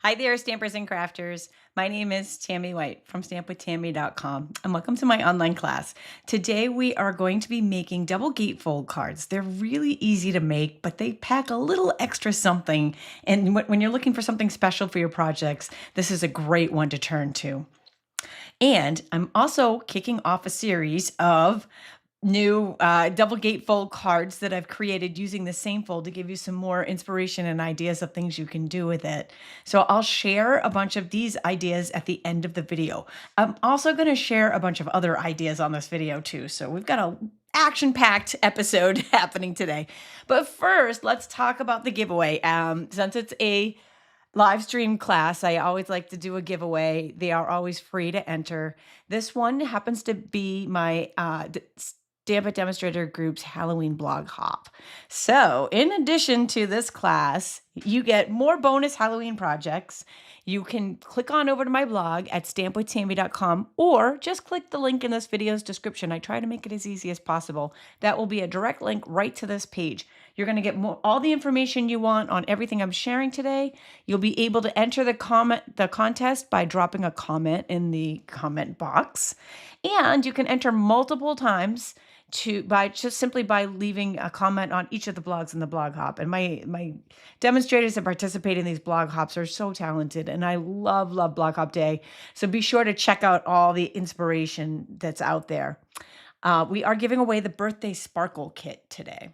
Hi there, stampers and crafters. My name is Tammy White from stampwithtami.com, and welcome to my online class. Today we are going to be making double gatefold cards. They're really easy to make, but they pack a little extra something. And when you're looking for something special for your projects, this is a great one to turn to. And I'm also kicking off a series of new double gatefold cards that I've created using the same fold to give you some more inspiration and ideas of things you can do with it. So I'll share a bunch of these ideas at the end of the video. I'm also going to share a bunch of other ideas on this video too. So we've got a action-packed episode happening today. But first, let's talk about the giveaway. Since it's a live stream class, I always like to do a giveaway. They are always free to enter. This one happens to be my Stampin' Demonstrator Group's Halloween blog hop. So in addition to this class, you get more bonus Halloween projects. You can click on over to my blog at stampwithtami.com or just click the link in this video's description. I try to make it as easy as possible. That will be a direct link right to this page. You're going to get all the information you want on everything I'm sharing today. You'll be able to enter the contest by dropping a comment in the comment box. And you can enter multiple times simply by leaving a comment on each of the blogs in the blog hop. And my demonstrators that participate in these blog hops are so talented, and I love blog hop day. So be sure to check out all the inspiration that's out there. We are giving away the birthday sparkle kit today.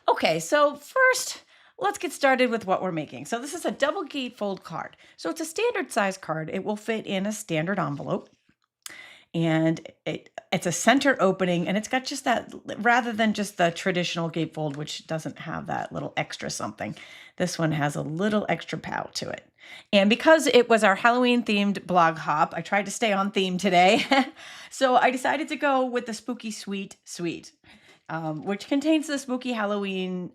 Okay, so first, let's get started with what we're making. So this is a double gatefold card. So it's a standard size card. It will fit in a standard envelope. And it's a center opening, and it's got just that, rather than just the traditional gatefold, which doesn't have that little extra something. This one has a little extra pout to it. And because it was our Halloween themed blog hop, I tried to stay on theme today. So I decided to go with the Spooky Sweet, which contains the spooky Halloween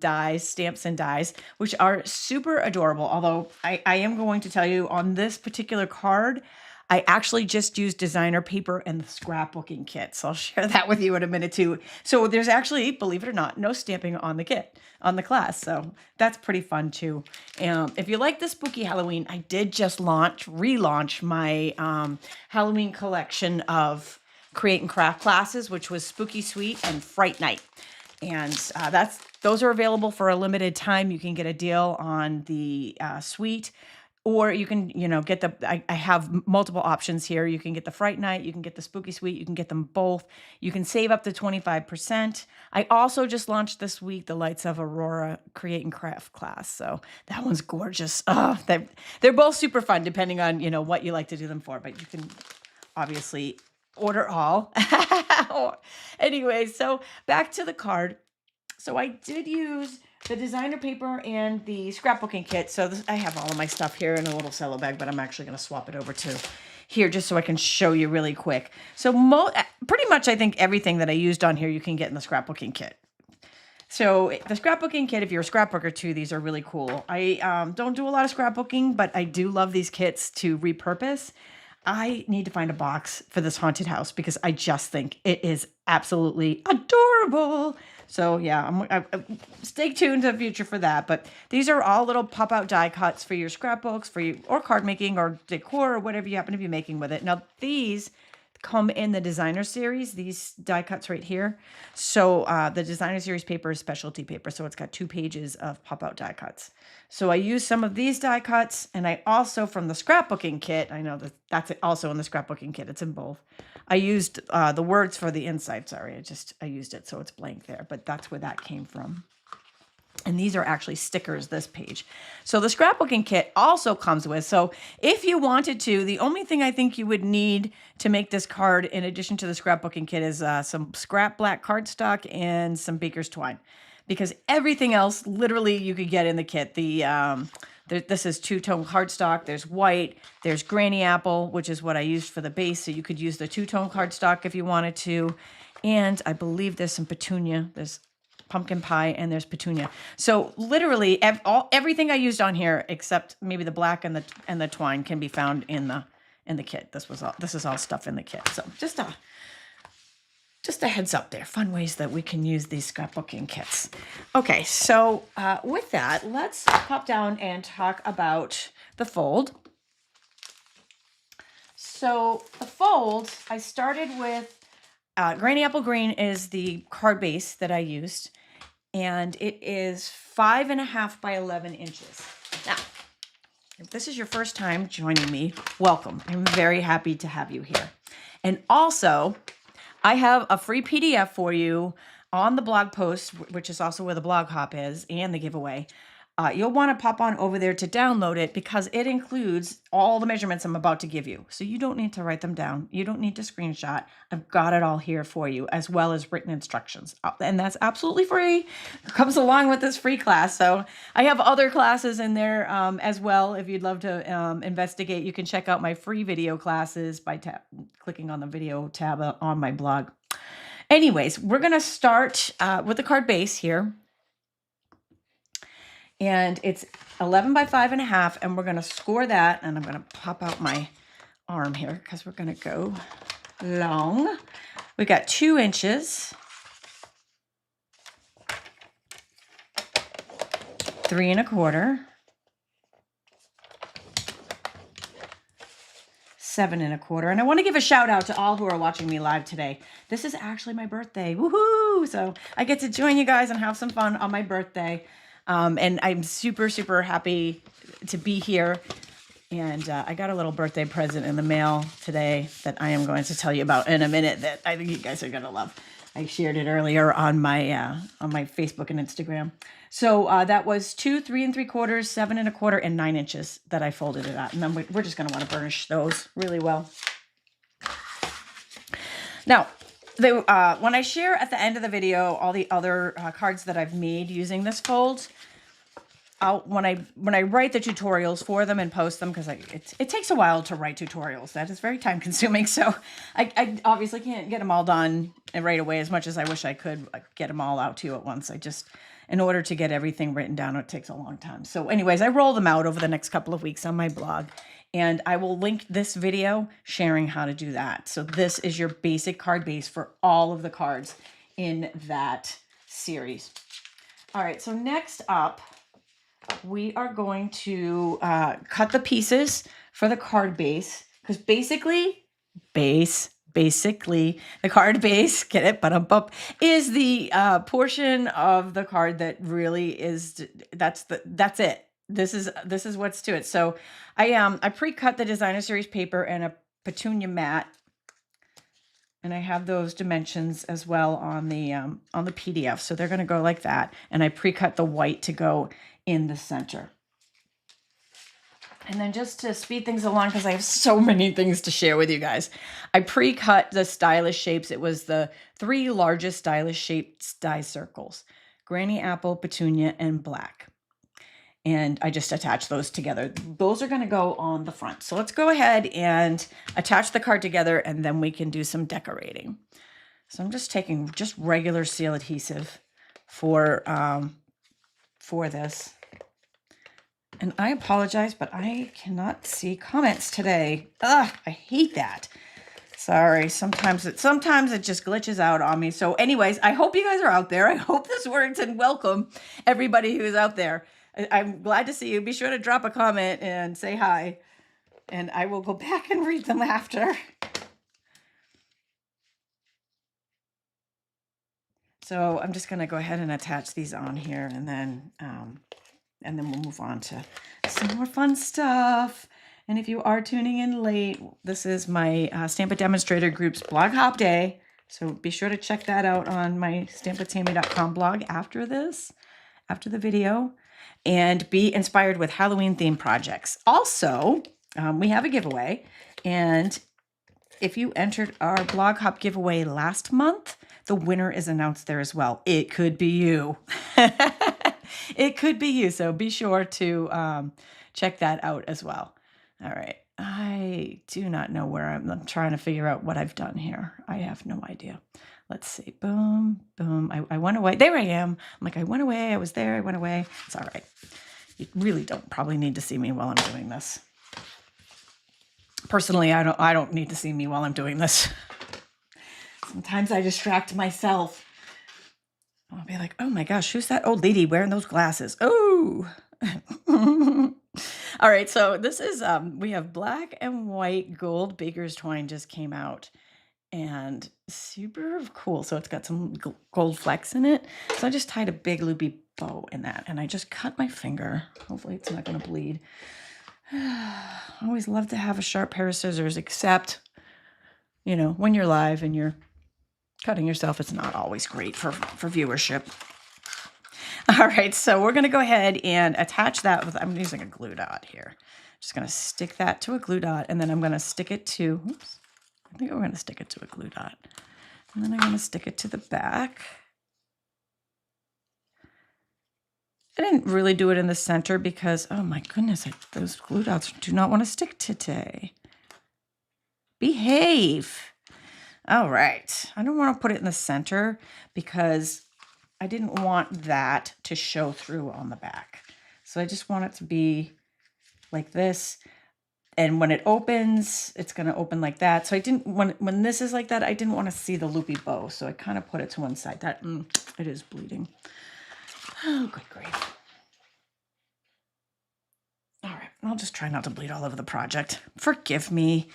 dies, stamps and dies, which are super adorable. Although I am going to tell you on this particular card, I actually just used designer paper and the scrapbooking kit. So I'll share that with you in a minute too. So there's actually, believe it or not, no stamping on the kit, on the class. So that's pretty fun too. If you like the spooky Halloween, I did just relaunch my Halloween collection of create and craft classes, which was Spooky Sweet and Fright Night. And those are available for a limited time. You can get a deal on the Sweet, or you can, get I have multiple options here. You can get the Fright Night, you can get the Spooky Sweet, you can get them both. You can save up to 25%. I also just launched this week the Lights of Aurora Create and Craft class. So that one's gorgeous. They're both super fun depending on, what you like to do them for, but you can obviously order all. Anyway, so back to the card. So I did use the designer paper and the scrapbooking kit. So I have all of my stuff here in a little cello bag, but I'm actually going to swap it over to here just so I can show you really quick. So pretty much I think everything that I used on here you can get in the scrapbooking kit. So the scrapbooking kit, if you're a scrapbooker too, these are really cool. I don't do a lot of scrapbooking, but I do love these kits to repurpose. I need to find a box for this haunted house because I just think it is absolutely adorable. So yeah, stay tuned to the future for that. But these are all little pop-out die cuts for your scrapbooks, or card making, or decor, or whatever you happen to be making with it. Now these come in the designer series, these die cuts right here. So the designer series paper is specialty paper, so it's got 2 pages of pop-out die cuts. So I used some of these die cuts, and I also, from the scrapbooking kit, I know that's also in the scrapbooking kit, it's in both. I used the words for the inside, sorry, I used it so it's blank there, but that's where that came from. And these are actually stickers, this page. So the scrapbooking kit also comes with, so if you wanted to, the only thing I think you would need to make this card in addition to the scrapbooking kit is some scrap black cardstock and some baker's twine. Because everything else, literally, you could get in the kit. This is two-tone cardstock. There's white. There's granny apple, which is what I used for the base. So you could use the two-tone cardstock if you wanted to. And I believe there's some petunia. There's pumpkin pie, and there's petunia. So literally everything I used on here, except maybe the black and the twine, can be found in the kit. This is all stuff in the kit. So just just a heads up there, fun ways that we can use these scrapbooking kits. Okay, so with that, let's pop down and talk about the fold. So the fold, I started with Granny Apple Green is the card base that I used, and it is 5.5 by 11 inches. Now, if this is your first time joining me, welcome. I'm very happy to have you here. And also, I have a free PDF for you on the blog post, which is also where the blog hop is, and the giveaway. You'll want to pop on over there to download it because it includes all the measurements I'm about to give you. So you don't need to write them down. You don't need to screenshot. I've got it all here for you, as well as written instructions. And that's absolutely free. It comes along with this free class. So I have other classes in there as well. If you'd love to investigate, you can check out my free video classes by clicking on the video tab on my blog. Anyways, we're going to start with the card base here. And it's 11 by 5.5, and we're going to score that. And I'm going to pop out my arm here because we're going to go long. We got 2 inches, 3 1/4, 7 1/4. And I want to give a shout out to all who are watching me live today. This is actually my birthday. Woohoo! So I get to join you guys and have some fun on my birthday. And I'm super, super happy to be here. And I got a little birthday present in the mail today that I am going to tell you about in a minute that I think you guys are going to love. I shared it earlier on my Facebook and Instagram. So that was 2 3 3/4, 7 1/4, and 9 inches that I folded it at. And then we're just going to want to burnish those really well. Now, when I share at the end of the video all the other cards that I've made using this fold, when I write the tutorials for them and post them, because it takes a while to write tutorials. That is very time consuming. So I obviously can't get them all done right away as much as I wish I could get them all out to you at once. In order to get everything written down, it takes a long time. So anyways, I roll them out over the next couple of weeks on my blog. And I will link this video sharing how to do that. So this is your basic card base for all of the cards in that series. All right, so next up, we are going to cut the pieces for the card base. Because basically, the card base, get it, but is the portion of the card that really is, that's it. This is what's to it. So I pre-cut the designer series paper and a petunia mat, and I have those dimensions as well on the PDF. So they're going to go like that, and I pre-cut the white to go in the center. And then just to speed things along, because I have so many things to share with you guys, I pre-cut the stylish shapes. It was the 3 largest stylish shaped die circles: Granny Apple, Petunia, and Black. And I just attach those together. Those are going to go on the front. So let's go ahead and attach the card together, and then we can do some decorating. So I'm just taking just regular seal adhesive for this. And I apologize, but I cannot see comments today. Ugh, I hate that. Sorry, sometimes it just glitches out on me. So anyways, I hope you guys are out there. I hope this works, and welcome everybody who's out there. I'm glad to see you. Be sure to drop a comment and say hi, and I will go back and read them after. So I'm just going to go ahead and attach these on here, and then we'll move on to some more fun stuff. And if you are tuning in late, this is my Stamp It Demonstrator Group's blog hop day. So be sure to check that out on my stampwithtami.com blog after the video, and be inspired with Halloween themed projects. Also, we have a giveaway, and if you entered our blog hop giveaway last month, the winner is announced there as well. It could be you. It could be you. So be sure to check that out as well. All right. I do not know where I'm trying to figure out what I've done here. I have no idea. Let's see. Boom, boom. I went away. There I am. I'm like, I went away. I was there. I went away. It's all right. You really don't probably need to see me while I'm doing this. Personally, I don't need to see me while I'm doing this. Sometimes I distract myself. I'll be like, oh my gosh, who's that old lady wearing those glasses? Oh. All right, so this is, we have black and white gold baker's twine just came out and super cool. So it's got some gold flecks in it. So I just tied a big loopy bow in that and I just cut my finger. Hopefully it's not going to bleed. I always love to have a sharp pair of scissors, except, you know, when you're live and you're cutting yourself, it's not always great for viewership. All right, so we're going to go ahead and attach that with, I'm using a glue dot here. Just going to stick that to a glue dot, and then I'm going to stick it to, oops, I think we're going to stick it to a glue dot. And then I'm going to stick it to the back. I didn't really do it in the center because, oh my goodness, those glue dots do not want to stick today. Behave. All right, I don't want to put it in the center because I didn't want that to show through on the back. So I just want it to be like this. And when it opens, it's going to open like that. So I didn't, when this is like that, I didn't want to see the loopy bow. So I kind of put it to one side. That, it is bleeding. Oh, good grief. All right, I'll just try not to bleed all over the project. Forgive me.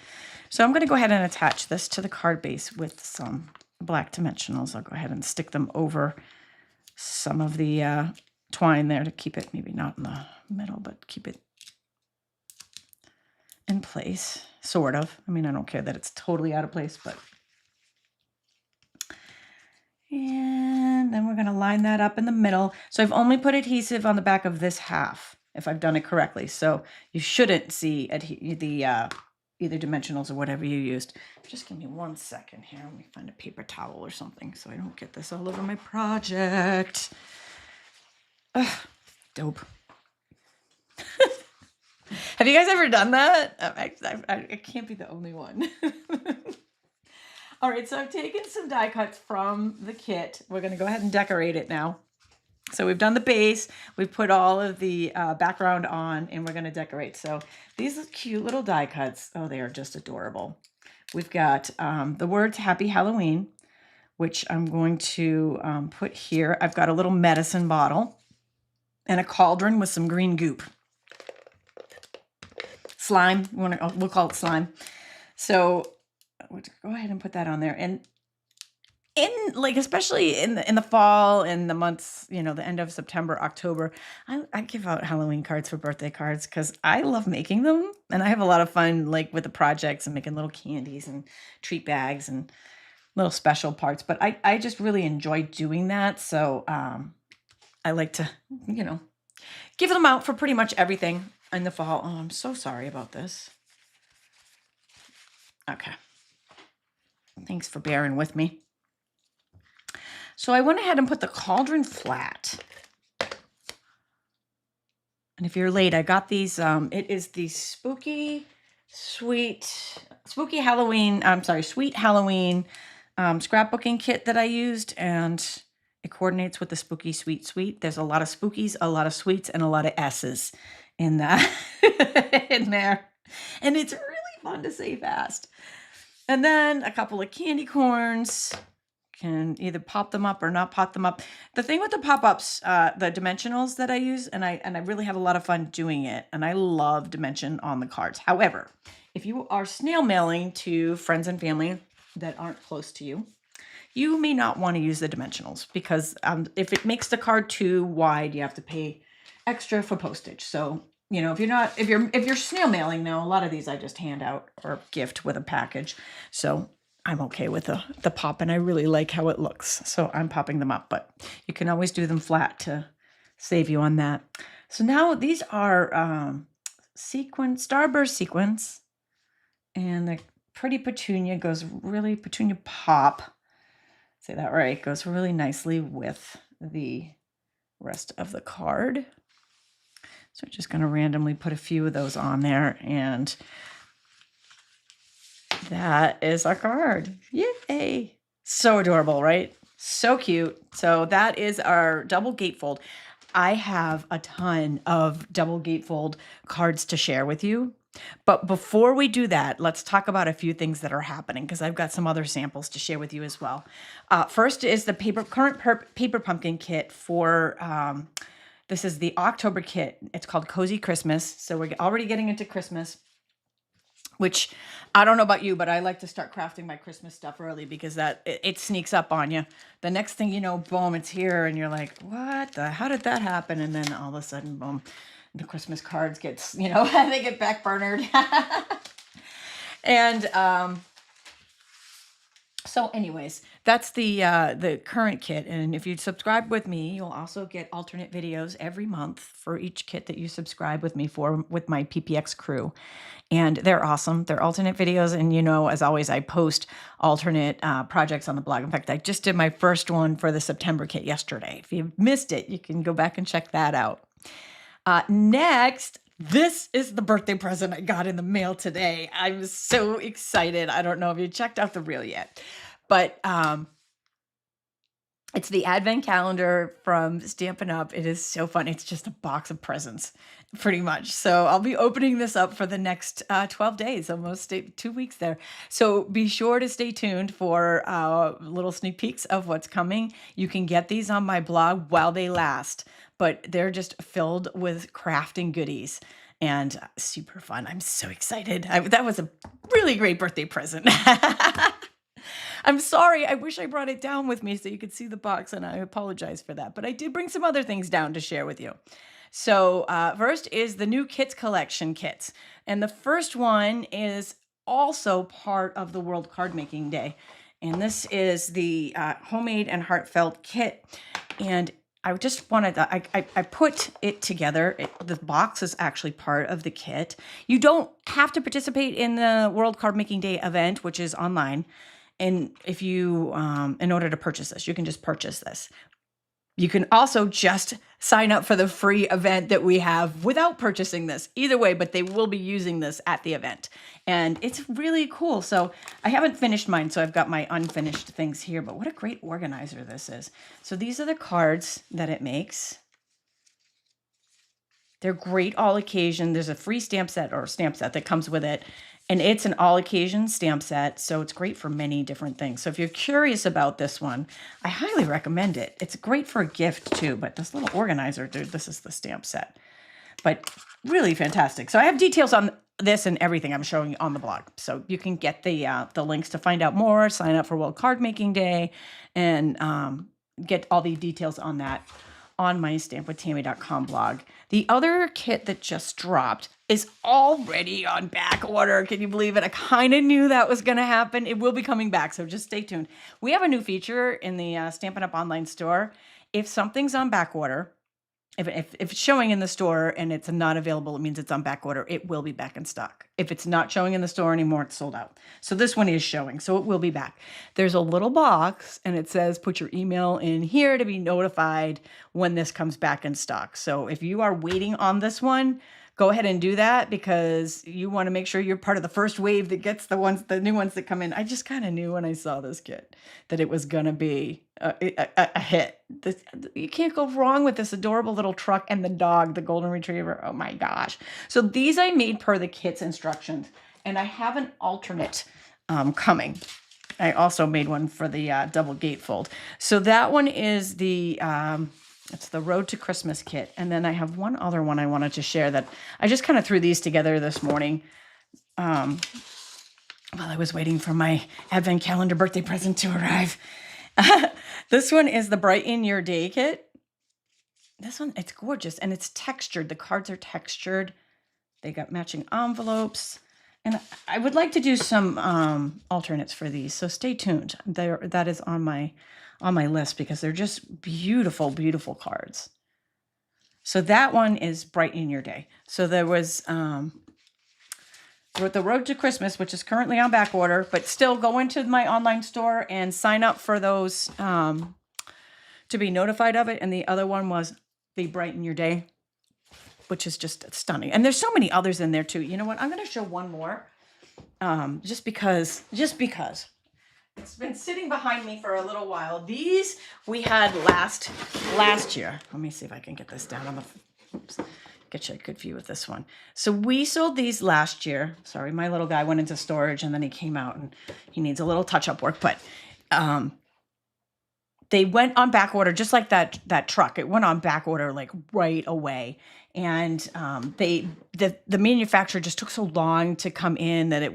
So I'm going to go ahead and attach this to the card base with some black dimensionals. I'll go ahead and stick them over some of the twine there to keep it, maybe not in the middle, but keep it in place, sort of. I mean, I don't care that it's totally out of place, but. And then we're going to line that up in the middle. So I've only put adhesive on the back of this half, if I've done it correctly. So you shouldn't see the either dimensionals or whatever you used. Just give me 1 second here. Let me find a paper towel or something so I don't get this all over my project. Ugh, dope. Have you guys ever done that? I can't be the only one. All right, so I've taken some die cuts from the kit. We're going to go ahead and decorate it now. So we've done the base, we've put all of the background on, and we're going to decorate. So these are cute little die cuts. Oh, they are just adorable. We've got the words Happy Halloween, which I'm going to put here. I've got a little medicine bottle and a cauldron with some green goop. Slime, we'll call it slime. So we'll go ahead and put that on there. And especially in the fall and the months, you know, the end of September, October, I give out Halloween cards for birthday cards because I love making them and I have a lot of fun like with the projects and making little candies and treat bags and little special parts. But I just really enjoy doing that. So I like to, you know, give them out for pretty much everything in the fall. Oh, I'm so sorry about this. Okay. Thanks for bearing with me. So I went ahead and put the cauldron flat. And if you're late, I got these, it is the sweet Halloween scrapbooking kit that I used, and it coordinates with the spooky sweet. There's a lot of spookies, a lot of sweets, and a lot of S's in that in there. And it's really fun to say fast. And then a couple of candy corns. Can either pop them up or not pop them up. The thing with the pop-ups, the dimensionals that I use, and I really have a lot of fun doing it, and I love dimension on the cards. However, if you are snail mailing to friends and family that aren't close to you, you may not want to use the dimensionals because if it makes the card too wide, you have to pay extra for postage. So, you know, if you're snail mailing now, a lot of these I just hand out or gift with a package. So I'm okay with the pop, and I really like how it looks. So I'm popping them up, but you can always do them flat to save you on that. So now these are starburst sequins, and the pretty petunia petunia pop, say that right, goes really nicely with the rest of the card. So I'm just going to randomly put a few of those on there, and that is our card. Yay! So adorable, right? So cute. So that is our double gatefold. I have a ton of double gatefold cards to share with you. But before we do that, let's talk about a few things that are happening because I've got some other samples to share with you as well. First is the paper pumpkin kit for, this is the October kit. It's called Cozy Christmas. So we're already getting into Christmas, which I don't know about you, but I like to start crafting my Christmas stuff early because it sneaks up on you. The next thing you know, boom, it's here and you're like, how did that happen? And then all of a sudden, boom, the Christmas cards they get backburnered. And so anyways, that's the current kit. And if you subscribe with me, you'll also get alternate videos every month for each kit that you subscribe with me for with my PPX crew. And they're awesome. They're alternate videos. And as always, I post alternate projects on the blog. In fact, I just did my first one for the September kit yesterday. If you missed it, you can go back and check that out. Next, this is the birthday present I got in the mail today. I'm so excited. I don't know if you checked out the reel yet, but it's the advent calendar from Stampin' Up. It is so fun. It's just a box of presents, pretty much. So I'll be opening this up for the next 12 days, almost 2 weeks there. So be sure to stay tuned for little sneak peeks of what's coming. You can get these on my blog while they last, but they're just filled with crafting goodies and super fun. I'm so excited. That was a really great birthday present. I'm sorry. I wish I brought it down with me so you could see the box, and I apologize for that. But I did bring some other things down to share with you. So first is the new kits collection kits. And the first one is also part of the World Card Making Day. And this is the homemade and heartfelt kit. And I just wanted to, I put it together. The box is actually part of the kit. You don't have to participate in the World Card Making Day event, which is online. And if you, in order to purchase this, you can just purchase this. You can also just sign up for the free event that we have without purchasing this. Either way, but they will be using this at the event. And it's really cool. So I haven't finished mine, so I've got my unfinished things here. But what a great organizer this is. So these are the cards that it makes. They're great all occasion. There's a free stamp set that comes with it. And it's an all-occasion stamp set, so it's great for many different things. So if you're curious about this one, I highly recommend it. It's great for a gift, too, but this little organizer, dude, this is the stamp set. But really fantastic. So I have details on this and everything I'm showing you on the blog. So you can get the links to find out more, sign up for World Card Making Day, and get all the details on that on my stampwithtami.com blog. The other kit that just dropped is already on back order. Can you believe it? I kind of knew that was going to happen. It will be coming back, so just stay tuned. We have a new feature in the Stampin' Up! Online store. If something's on back order, if it's showing in the store and it's not available, it means it's on back order. It will be back in stock. If it's not showing in the store anymore, it's sold out. So this one is showing, so it will be back. There's a little box and it says put your email in here to be notified when this comes back in stock. So if you are waiting on this one, go ahead and do that because you want to make sure you're part of the first wave that gets the new ones that come in. I just kind of knew when I saw this kit that it was going to be a hit. You can't go wrong with this adorable little truck and the dog, the golden retriever. Oh my gosh. So these I made per the kit's instructions, and I have an alternate coming. I also made one for the double gatefold. So that one is the... it's the Road to Christmas kit. And then I have one other one I wanted to share that I just kind of threw these together this morning while I was waiting for my advent calendar birthday present to arrive. This one is the Brighten Your Day kit. This one, it's gorgeous and it's textured. The cards are textured. They got matching envelopes. And I would like to do some alternates for these. So stay tuned. That is on my list because they're just beautiful, beautiful cards. So that one is Brighten Your Day. So there was the Road to Christmas, which is currently on back order, but still go into my online store and sign up for those to be notified of it. And the other one was the Brighten Your Day, which is just stunning. And there's so many others in there too. You know what? I'm going to show one more just because. It's been sitting behind me for a little while. These we had last year. Let me see if I can get this down on the... Oops. get you a good view of this one. So we sold these last year. Sorry, my little guy went into storage and then he came out and he needs a little touch-up work, but they went on back order just like that truck. It went on back order like right away. And the manufacturer just took so long to come in that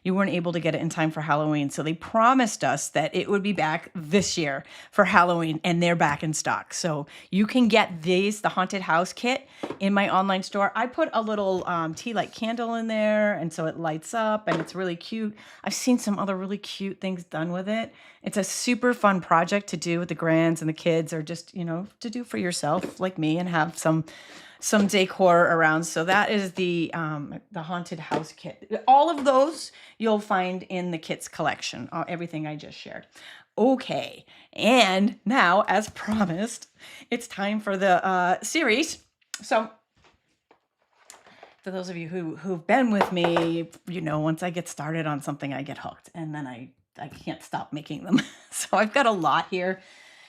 you weren't able to get it in time for Halloween. So they promised us that it would be back this year for Halloween, and they're back in stock. So you can get the Haunted House kit in my online store. I put a little tea light candle in there, and so it lights up and it's really cute. I've seen some other really cute things done with it. It's a super fun project to do with the grands and the kids, or just, to do for yourself like me and have some decor around. So that is the Haunted House kit. All of those you'll find in the kits collection, everything I just shared. Okay, and now, as promised, it's time for the series. So for those of you who've been with me, once I get started on something, I get hooked, and then I can't stop making them. So I've got a lot here.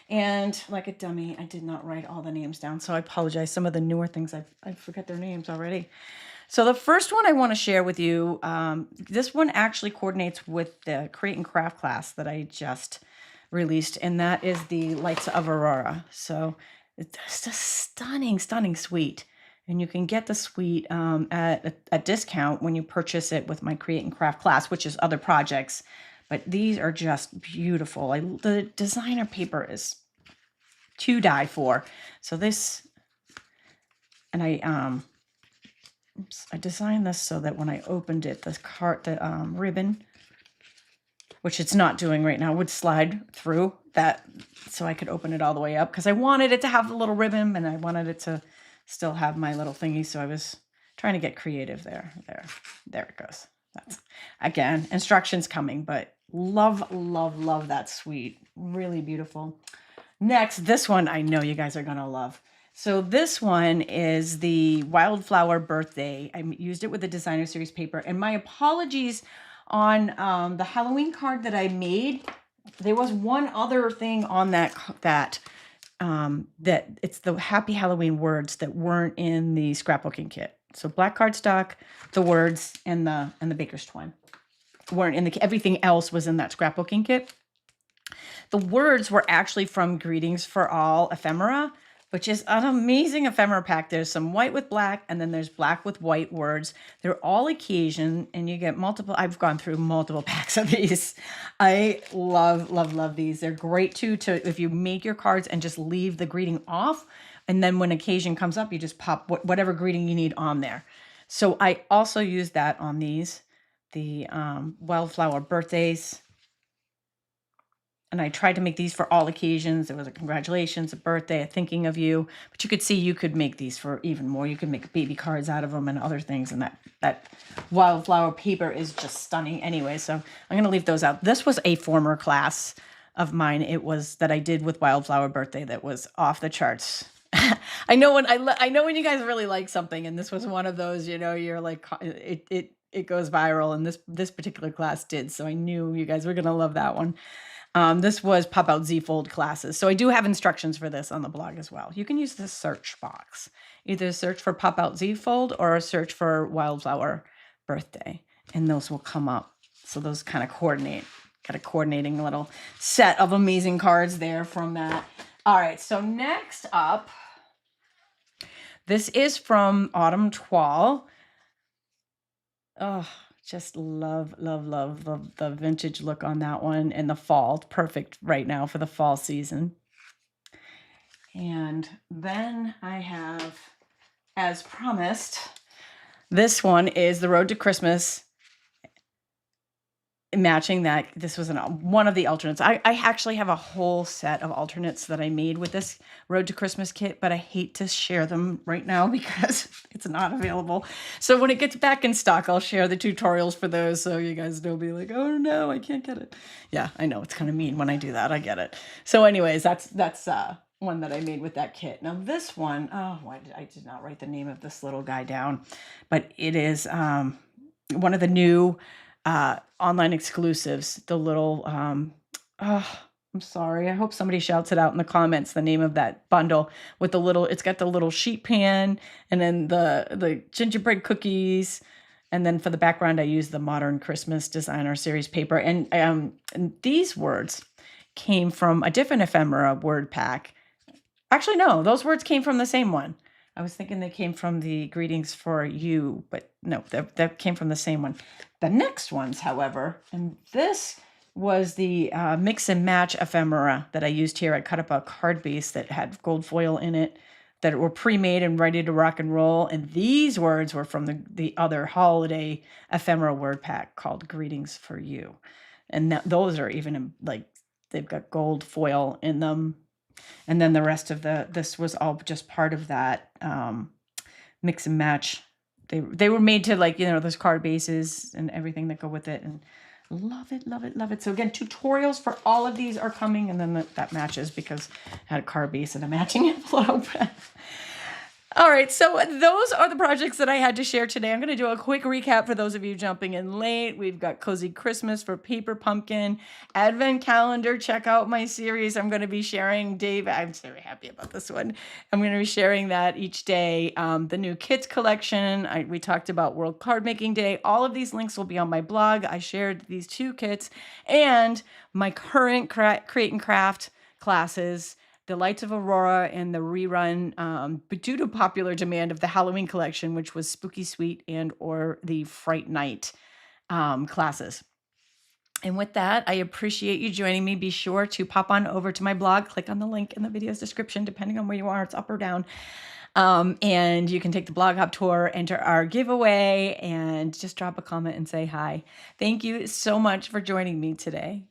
And like a dummy, I did not write all the names down, so I apologize. Some of the newer things, I forget their names already. So the first one I want to share with you, this one actually coordinates with the Create and Craft class that I just released, and that is the Lights of Aurora. So it's just a stunning, stunning suite. And you can get the suite at a discount when you purchase it with my Create and Craft class, which is other projects. But these are just beautiful. The designer paper is to die for. So this, and I designed this so that when I opened it, the ribbon, which it's not doing right now, would slide through that, so I could open it all the way up, because I wanted it to have a little ribbon and I wanted it to still have my little thingy. So I was trying to get creative there. There it goes. That's, again, instructions coming, but love that suite. Really beautiful. Next, this one I know you guys are going to love. So this one is the Wildflower Birthday. I used it with the Designer Series paper. And my apologies on the Halloween card that I made. There was one other thing on that it's the Happy Halloween words that weren't in the scrapbooking kit. So black cardstock, the words, and the baker's twine weren't in the. Everything else was in that scrapbooking kit. The words were actually from Greetings for All ephemera, which is an amazing ephemera pack. There's some white with black, and then there's black with white words. They're all occasion, and you get multiple. I've gone through multiple packs of these. I love these. They're great too if you make your cards and just leave the greeting off, and then when occasion comes up, you just pop whatever greeting you need on there. So I also use that on these, the Wildflower Birthdays. And I tried to make these for all occasions. There was a congratulations, a birthday, a thinking of you. But you could see you could make these for even more. You could make baby cards out of them and other things. And that wildflower paper is just stunning anyway. So I'm going to leave those out. This was a former class of mine. It was that I did with Wildflower Birthday that was off the charts. I know when you guys really like something, and this was one of those, you're like, it goes viral, and this particular class did. So I knew you guys were going to love that one. This was Pop Out Z-Fold classes. So I do have instructions for this on the blog as well. You can use the search box. Either search for Pop Out Z-Fold or search for Wildflower Birthday, and those will come up. So those kind of coordinate. Got a coordinating little set of amazing cards there from that. All right, so next up, this is from Autumn Toile. Oh, just love the vintage look on that one, and the fall. Perfect right now for the fall season. And then I have, as promised, this one is the Road to Christmas, matching that. This was one of the alternates. I actually have a whole set of alternates that I made with this Road to Christmas kit, but I hate to share them right now because it's not available. So when it gets back in stock, I'll share the tutorials for those, so you guys don't be like, oh no, I can't get it. Yeah, I know, it's kind of mean when I do that. I get it. So anyways, that's one that I made with that kit. Now this one, I did not write the name of this little guy down, but it is one of the new online exclusives, the little I'm sorry. I hope somebody shouts it out in the comments, the name of that bundle with the little, it's got the little sheet pan and then the gingerbread cookies. And then for the background, I use the Modern Christmas Designer Series paper. And these words came from a different ephemera word pack. Actually, no, those words came from the same one. I was thinking they came from the greetings for you, but no, that came from the same one. The next ones, however, and this was the mix and match ephemera that I used here. I cut up a card base that had gold foil in it that were pre-made and ready to rock and roll. And these words were from the other holiday ephemera word pack called Greetings for You. And those are even like, they've got gold foil in them. And then the rest of this was all just part of that mix and match. They were made to, like, those card bases and everything that go with it. And love it, love it, love it. So again, tutorials for all of these are coming, and then that matches because I had a card base and a matching envelope. All right, so those are the projects that I had to share today. I'm going to do a quick recap for those of you jumping in late. We've got Cozy Christmas for Paper Pumpkin, Advent Calendar. Check out my series. I'm going to be sharing, Dave, I'm very happy about this one. I'm going to be sharing that each day. The new kits collection. We talked about World Card Making Day. All of these links will be on my blog. I shared these 2 kits and my current Create and Craft classes, the Lights of Aurora and the rerun, but due to popular demand of the Halloween collection, which was Spooky Sweet and or the Fright Night classes. And with that, I appreciate you joining me. Be sure to pop on over to my blog, click on the link in the video's description, depending on where you are, it's up or down. And you can take the blog hop tour, enter our giveaway, and just drop a comment and say hi. Thank you so much for joining me today.